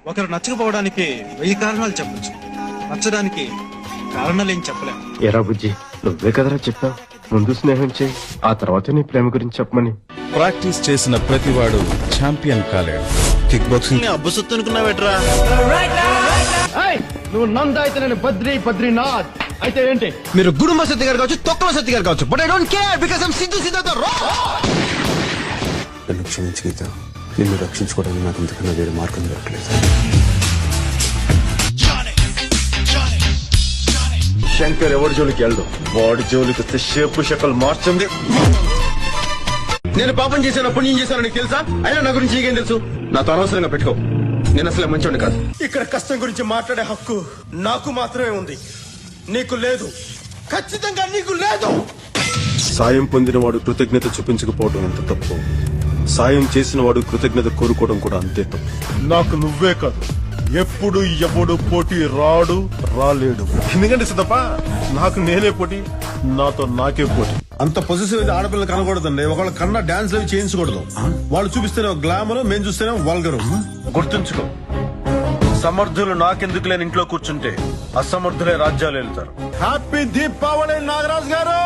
ఒకరు నచ్చకపోవడానికి 1000 కారణాలు చెప్పొచ్చు, నచ్చడానికి కారణాలేం చెప్పలేం. ఎరా బుజ్జి, నువ్వే కదరా చెప్పావు ముందు స్నేహం చేయి, ఆ తర్వాత నీ ప్రేమ గురించి చెప్పమని. ప్రాక్టీస్ చేసిన ప్రతివాడు ఛాంపియన్ కాలేడు. కిక్ బాక్సింగ్ అబ్బసొత్తు అనుకున్నావేట్రా? నువ్వు నంద అయితే నేను బద్రీనాథ్ అయితే ఏంటి? మీరు గుడుంబ సత్తి గారు కావచ్చు, తొక్కల సత్తి గారు కావచ్చు, but I don't care because I am Siddhu Siddhartha Roy. నన్ను క్షమించు గీత, నిన్ను రక్షించుకోవడానికి నాకు ఇంతకన్నా వేరే మార్గం దొరకలేదు. శంకర్ ఎవరి జోలికి వెళ్దు, వాడి జోలికి వస్తే షేపు షకల్ మార్చండి. నేను పాపం చేశాను, పుణ్యం చేశాను నీకు తెలుసా? అయినా నా గురించి నీకేం తెలుసు? నాతో అనవసరంగా పెట్టుకో, నేను అసలే మంచోడిని కాదు. ఇక్కడ కష్టం గురించి మాట్లాడే హక్కు నాకు మాత్రమే ఉంది, నీకు లేదు. ఖచ్చితంగా నీకు లేదు. సాయం పొందిన వాడు కృతజ్ఞత చూపించకపోవడం ఎంత తప్పు, సాయం చేసిన వాడు కృతజ్ఞత కోరుకోవడం కూడా అంతే తప్పు. నాకు నువ్వే కాదు, ఎప్పుడు ఎవడు పోటీ రాలేడు. ఎందుకంటే సిద్ధప్ప, నాకు నేనే పోటీ, నాతో నాకే పోటీ. అంత పొజిటివ్ ఆడపిల్లలు కనకూడదండి. ఒకళ్ళ కన్నా డాన్స్ అవి చేయించకూడదు. వాళ్ళు చూపిస్తేనే గ్లామర్, మేము చూస్తేనే వల్గరు. గుర్తుంచుకో, సమర్థులు నాకెందుకు లేని ఇంట్లో కూర్చుంటే అసమర్థులే రాజ్యాలు వెళ్తారు. హ్యాపీ దీపావళి నాగరాజ్ గారు.